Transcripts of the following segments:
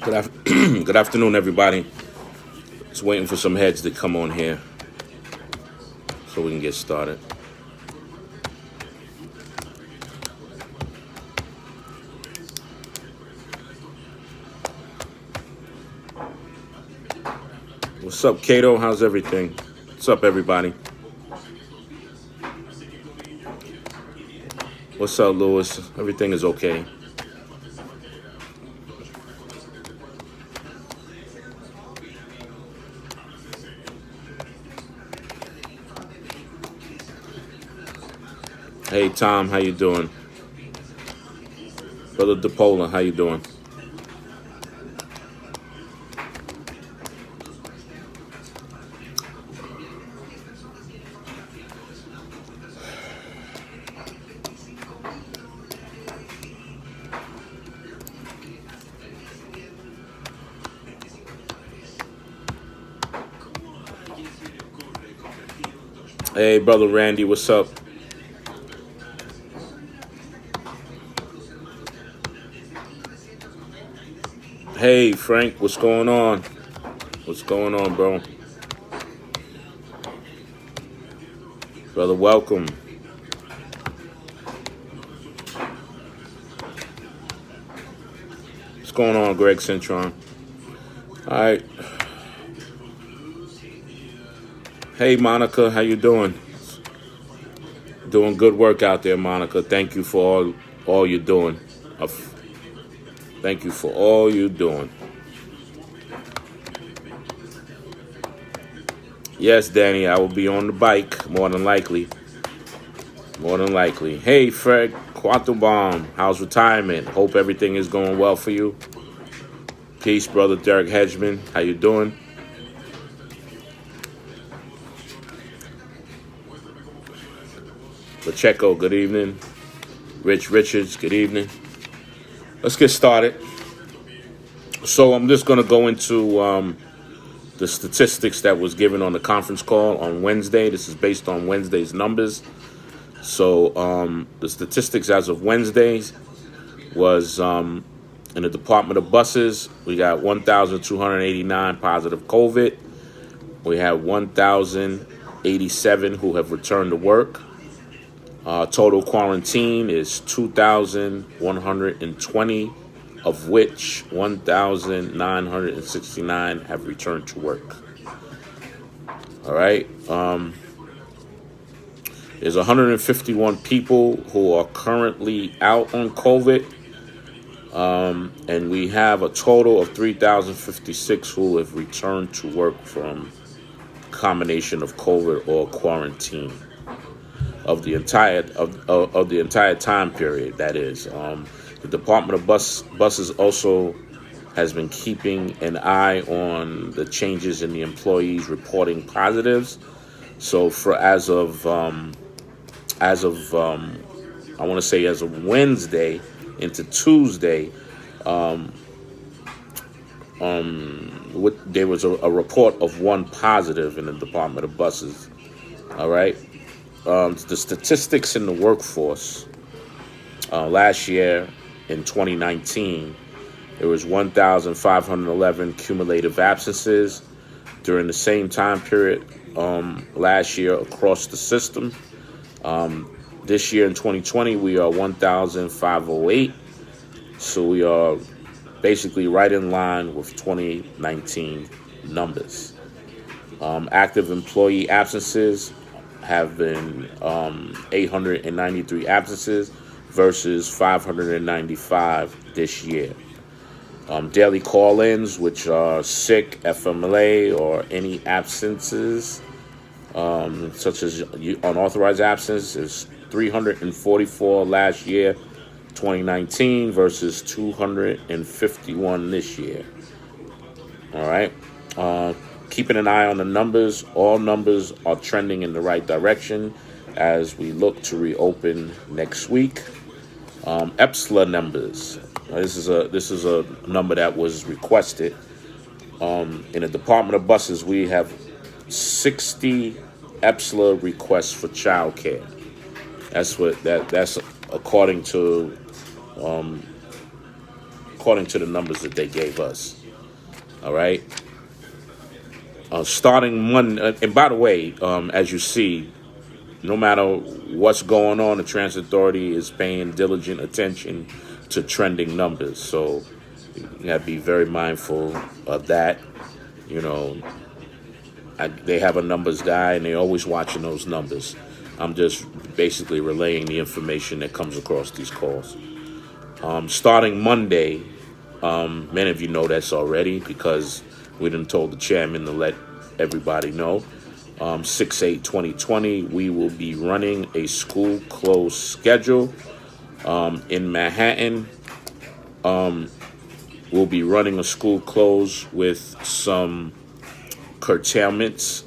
Good afternoon, everybody. Just waiting for some heads to come on here so we can get started. What's up, Cato? How's everything? What's up, everybody? What's up, Lewis? Everything is okay. Hey, Tom, how you doing? Brother DePola, how you doing? Hey, Brother Randy, what's up? Hey, Frank, what's going on? What's going on, bro? Brother, welcome. What's going on, Greg Centron? All right. Hey, Monica, how you doing? Doing good work out there, Monica. Thank you for all you're doing. Thank you for all you're doing. Yes, Danny, I will be on the bike, more than likely. More than likely. Hey, Fred Quantum Bomb, how's retirement? Hope everything is going well for you. Peace, brother Derek Hedgeman. How you doing? Pacheco, good evening. Rich Richards, good evening. Let's get started. So I'm just going to go into the statistics that was given on the conference call on Wednesday. This is based on Wednesday's numbers. So the statistics as of Wednesday was in the Department of Buses, we got 1,289 positive COVID. We have 1,087 who have returned to work. Total quarantine is 2,120, of which 1,969 have returned to work. All right. There's 151 people who are currently out on COVID. And we have a total of 3,056 who have returned to work from combination of COVID or quarantine. Of the entire time period, that is. The Department of Buses also has been keeping an eye on the changes in the employees reporting positives. So as of I want to say as of Wednesday into Tuesday, there was a report of one positive in the Department of Buses. All right. The statistics in the workforce last year in 2019, there was 1,511 cumulative absences during the same time period last year across the system. This year in 2020, we are 1,508. So we are basically right in line with 2019 numbers. Active employee absences have been 893 absences versus 595 this year. Daily call-ins, which are sick, FMLA, or any absences, such as unauthorized absence, is 344 last year, 2019, versus 251 this year. All right. Keeping an eye on the numbers. All numbers are trending in the right direction as we look to reopen next week. EPSLA numbers. This is a number that was requested. In the Department of Buses, we have 60 EPSLA requests for childcare. That's according to according to the numbers that they gave us. All right. Starting Monday, and by the way, as you see, no matter what's going on, the Transit Authority is paying diligent attention to trending numbers. So you got to be very mindful of that. You know, they have a numbers guy, and they're always watching those numbers. I'm just basically relaying the information that comes across these calls. Starting Monday, many of you know this already because we done told the chairman to let everybody know. 6/8/2020, we will be running a school close schedule in Manhattan. We'll be running a school close with some curtailments,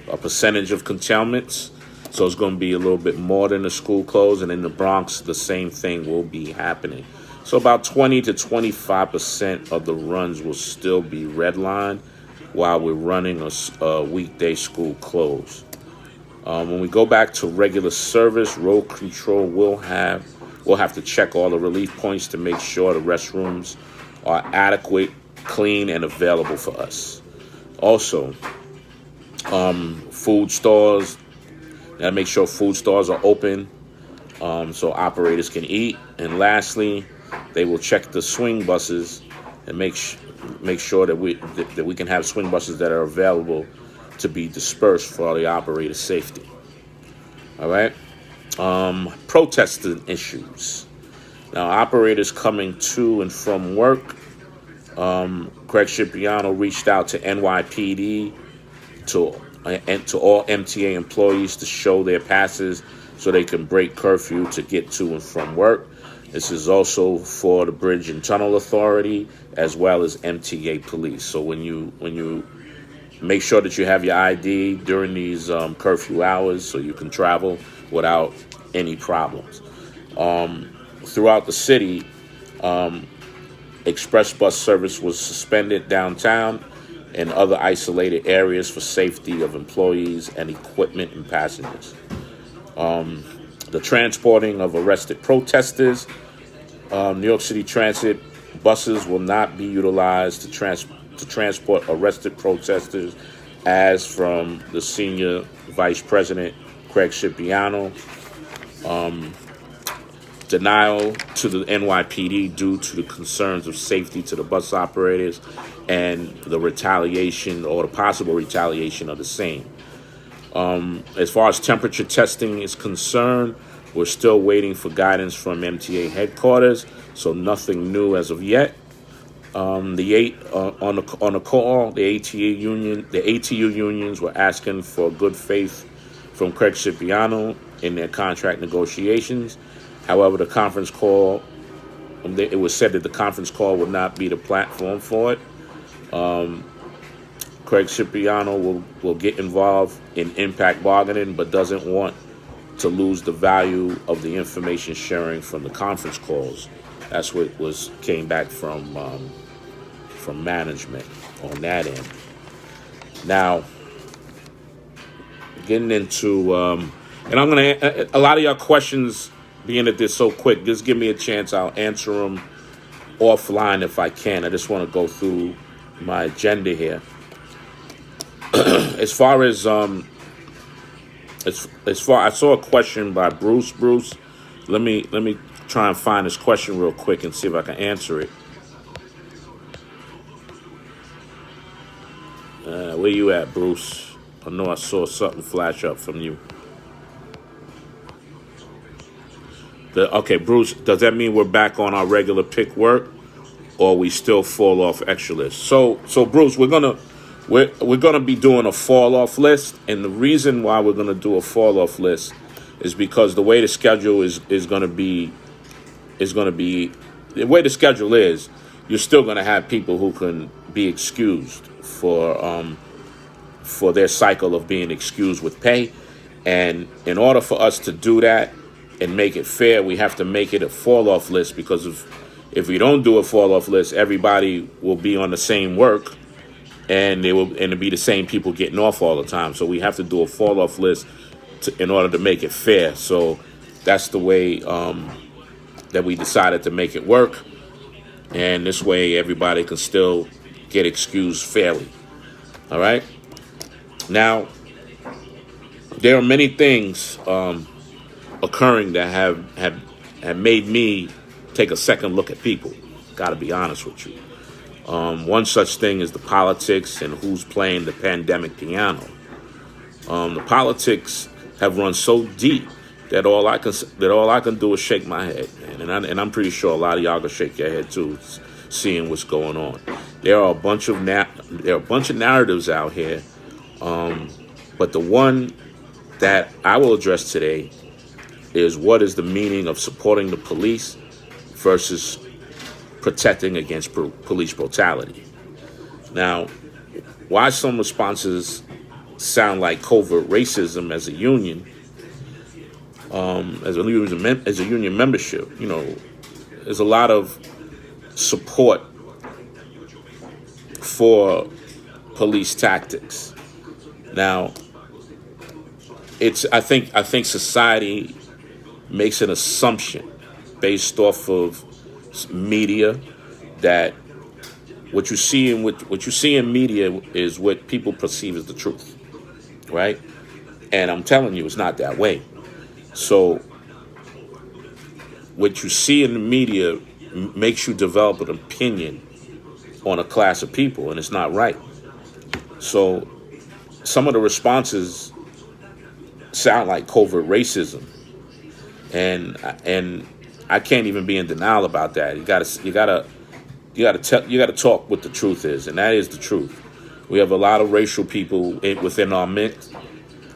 a percentage of curtailments. So it's going to be a little bit more than the school close. And in the Bronx, the same thing will be happening. So about 20 to 25% of the runs will still be redlined while we're running a weekday school close. When we go back to regular service, road control we'll have to check all the relief points to make sure the restrooms are adequate, clean, and available for us. Also, food stores, gotta make sure food stores are open so operators can eat. And lastly, they will check the swing buses and make sure that we can have swing buses that are available to be dispersed for the operator's safety. All right. Protesting issues. Now, operators coming to and from work. Craig Scipiano reached out to NYPD to all MTA employees to show their passes so they can break curfew to get to and from work. This is also for the Bridge and Tunnel Authority as well as MTA police. So when you make sure that you have your ID during these curfew hours so you can travel without any problems. Throughout the city, express bus service was suspended downtown and other isolated areas for safety of employees and equipment and passengers. The transporting of arrested protesters. New York City Transit buses will not be utilized to transport arrested protesters, as from the Senior Vice President, Craig Scipiano. Denial to the NYPD due to the concerns of safety to the bus operators and the retaliation or the possible retaliation of the same. As far as temperature testing is concerned, we're still waiting for guidance from MTA headquarters, so nothing new as of yet. On the call, the ATU unions were asking for good faith from Craig Scipiano in their contract negotiations. However, the conference call, it was said that the conference call would not be the platform for it. Craig Scipiano will get involved in impact bargaining, but doesn't want to lose the value of the information sharing from the conference calls. That's what came back from management on that end. Now, getting into, and I'm gonna a lot of your questions. Being that they're so quick, just give me a chance. I'll answer them offline if I can. I just want to go through my agenda here. As far, I saw a question by Bruce. Bruce, let me try and find this question real quick and see if I can answer it. Where you at, Bruce? I know I saw something flash up from you. Okay, Bruce, does that mean we're back on our regular pick work, or we still fall off extra list? So Bruce, we're gonna be doing a fall off list, and the reason why we're gonna do a fall off list is because the way the schedule is gonna be the way the schedule is. You're still gonna have people who can be excused for their cycle of being excused with pay, and in order for us to do that and make it fair, we have to make it a fall-off list, because if we don't do a fall-off list, everybody will be on the same work, and it'll be the same people getting off all the time. So we have to do a fall-off list in order to make it fair. So that's the way that we decided to make it work. And this way everybody can still get excused fairly. All right. Now, there are many things occurring that have made me take a second look at people. Got to be honest with you. One such thing is the politics and who's playing the pandemic piano. The politics have run so deep that all I can do is shake my head, man. And I'm pretty sure a lot of y'all gonna shake your head too, seeing what's going on. There are a bunch of narratives out here, but the one that I will address today is what is the meaning of supporting the police versus protecting against police brutality. Now, why some responses sound like covert racism as a union, as a union membership, there's a lot of support for police tactics. Now, I think society makes an assumption based off of media that what you see in media is what people perceive as the truth, right? And I'm telling you, it's not that way. So what you see in the media makes you develop an opinion on a class of people, and it's not right. So some of the responses sound like covert racism, and I can't even be in denial about that. You gotta talk what the truth is, and that is the truth. We have a lot of racial people within our mix.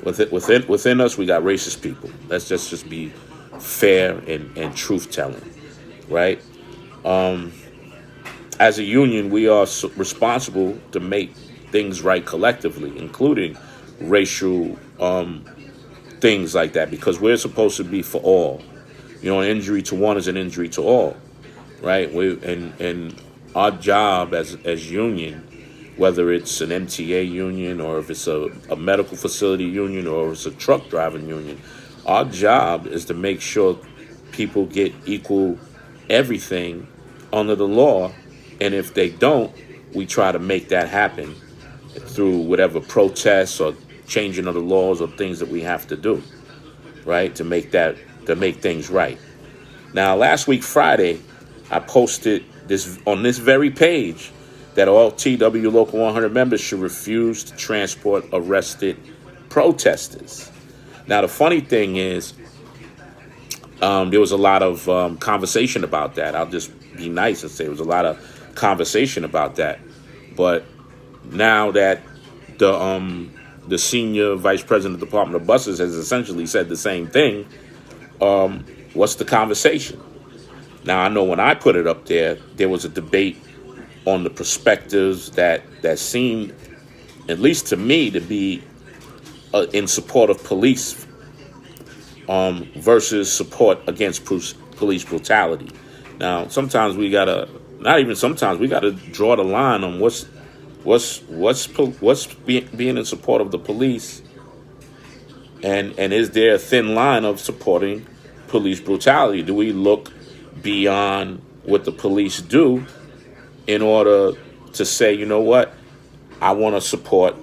Within us, we got racist people. Let's just be fair and truth telling, right? As a union, we are responsible to make things right collectively, including racial things like that, because we're supposed to be for all. An injury to one is an injury to all, right? And our job as union, whether it's an MTA union or if it's a medical facility union or if it's a truck driving union, our job is to make sure people get equal everything under the law. And if they don't, we try to make that happen through whatever protests or changing of the laws or things that we have to do, right, to make things right. Now, last week, Friday, I posted this on this very page that all TW Local 100 members should refuse to transport arrested protesters. Now, the funny thing is, there was a lot of conversation about that. I'll just be nice and say there was a lot of conversation about that. But now that the senior vice president of the Department of Buses has essentially said the same thing, what's the conversation? Now, I know when I put it up there was a debate on the perspectives that seemed, at least to me, to be in support of police versus support against police brutality. Now, sometimes we gotta draw the line on what's being in support of the police, and is there a thin line of supporting police brutality? Do we look beyond what the police do in order to say, you know what, I want to support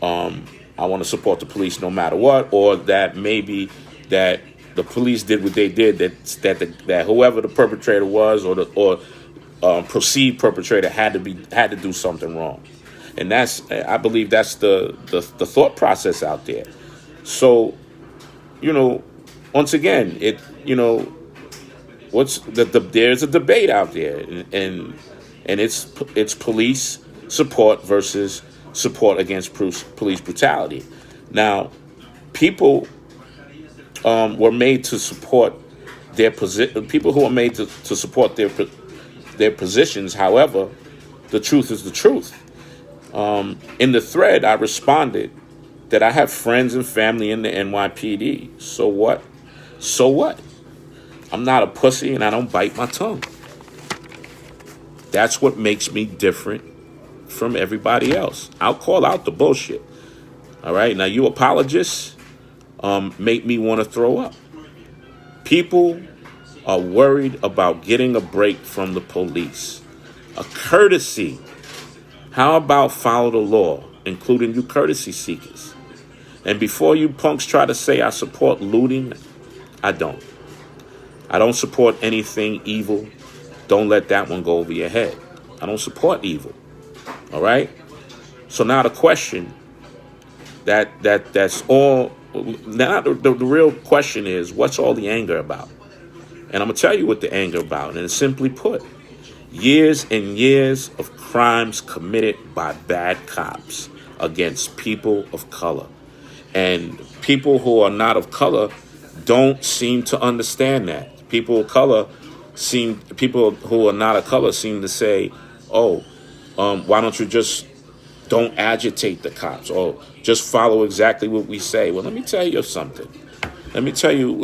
the police no matter what, or that maybe that the police did what they did, that whoever the perpetrator was or perceived perpetrator had to do something wrong. And I believe that's the thought process out there. So, once again, there's a debate out there, and it's police support versus support against police brutality. Now, people were made to support their position. People who are made to support their positions. However, the truth is the truth. In the thread, I responded that I have friends and family in the NYPD. So what? So what? I'm not a pussy and I don't bite my tongue. That's what makes me different from everybody else. I'll call out the bullshit. All right? Now, you apologists make me want to throw up. People are worried about getting a break from the police. A courtesy. How about follow the law, including you courtesy seekers? And before you punks try to say I support looting, I don't. I don't support anything evil. Don't let that one go over your head. I don't support evil. All right? So now the question that's all. Now the real question is, what's all the anger about? And I'm going to tell you what the anger about. And it's simply put, years and years of crimes committed by bad cops against people of color. And people who are not of color don't seem to understand that. People who are not of color seem to say, why don't you just don't agitate the cops, or just follow exactly what we say? Well, let me tell you something. Let me tell you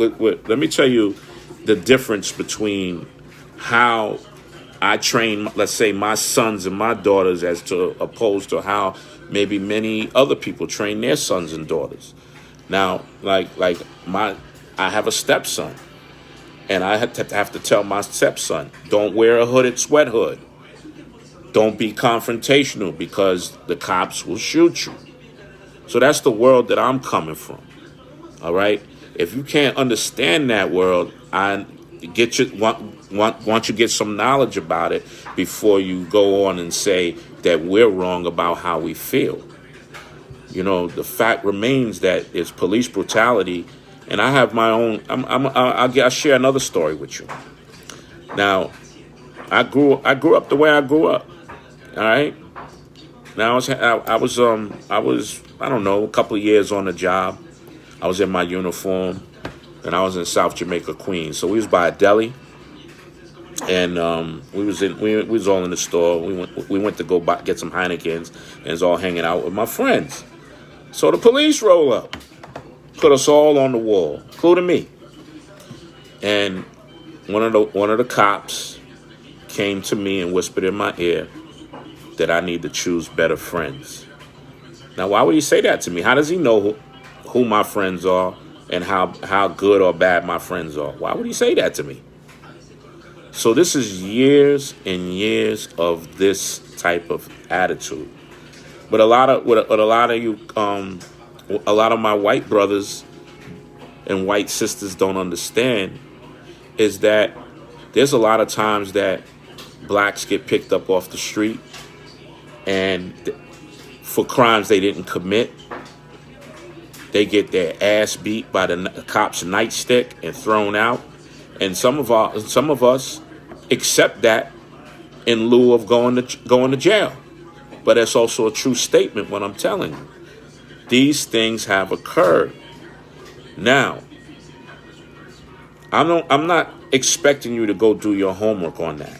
the difference between how I train, let's say, my sons and my daughters, as to opposed to how maybe many other people train their sons and daughters. Now, I have a stepson, and I have to tell my stepson, don't wear a hooded sweat hood. Don't be confrontational, because the cops will shoot you. So that's the world that I'm coming from. All right. If you can't understand that world, I want you to get some knowledge about it before you go on and say that we're wrong about how we feel. You know, the fact remains that it's police brutality, and I have my own. I'll share another story with you. Now, I grew up the way I grew up. All right. Now I was I don't know, a couple of years on the job. I was in my uniform, and I was in South Jamaica, Queens. So we was by a deli, and we was all in the store. We went to go get some Heinekens, and was all hanging out with my friends. So the police roll up, put us all on the wall, including me. And one of the cops came to me and whispered in my ear that I need to choose better friends. Now, why would he say that to me? How does he know who my friends are and how good or bad my friends are? Why would he say that to me? So this is years and years of this type of attitude. But a lot of my white brothers and white sisters don't understand is that there's a lot of times that blacks get picked up off the street and for crimes they didn't commit. They get their ass beat by the cop's nightstick and thrown out. And some of us accept that in lieu of going to jail. But it's also a true statement what I'm telling you. These things have occurred. Now, I'm not expecting you to go do your homework on that.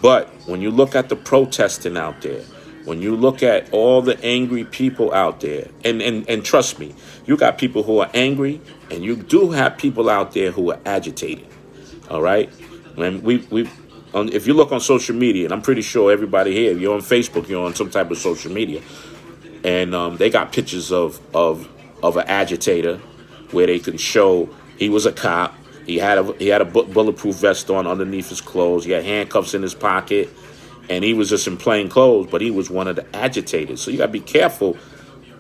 But when you look at the protesting out there, when you look at all the angry people out there, and trust me, you got people who are angry, and you do have people out there who are agitated. All right? And if you look on social media, and I'm pretty sure everybody here, you're on Facebook, you're on some type of social media, and they got pictures of an agitator where they can show he was a cop. He had a bulletproof vest on underneath his clothes. He had handcuffs in his pocket, and he was just in plain clothes, but he was one of the agitators. So you got to be careful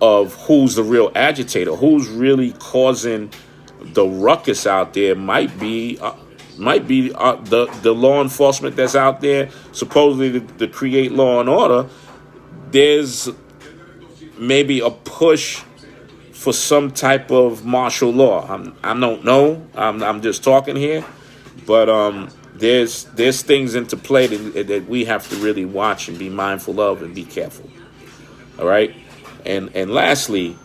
of who's the real agitator, who's really causing the ruckus out there. Might be the law enforcement that's out there supposedly to create law and order. There's maybe a push for some type of martial law. I don't know. I'm just talking here, but there's things into play that we have to really watch and be mindful of and be careful. All right, and lastly,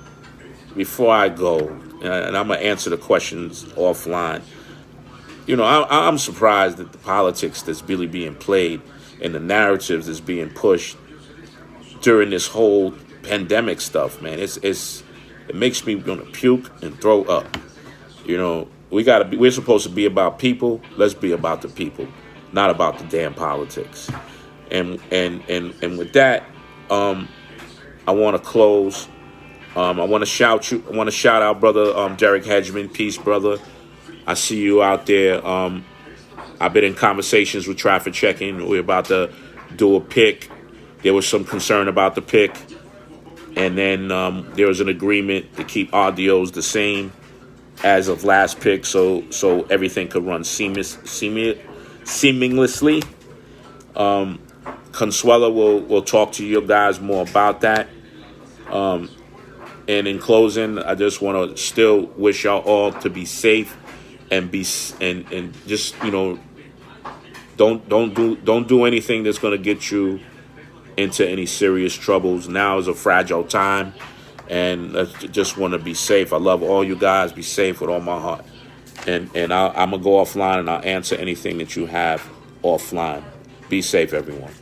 before I go, and I'm gonna answer the questions offline. You know, I'm surprised at the politics that's really being played and the narratives that's being pushed during this whole pandemic stuff, man. It makes me want to puke and throw up. You know, we're supposed to be about people. Let's be about the people, not about the damn politics. And with that, I want to close. I want to shout out brother Derek Hedgman. Peace, brother. I see you out there I've been in conversations with traffic checking. We're about to do a pick. There was some concern about the pick, and then there was an agreement to keep RDOs the same as of last pick, so everything could run seamlessly. Consuela will talk to you guys more about that. And in closing, I just want to still wish y'all all to be safe and just don't do anything that's going to get you into any serious troubles. Now is a fragile time, and I just want to be safe. I love all you guys. Be safe with all my heart. And I'm going to go offline, and I'll answer anything that you have offline. Be safe, everyone.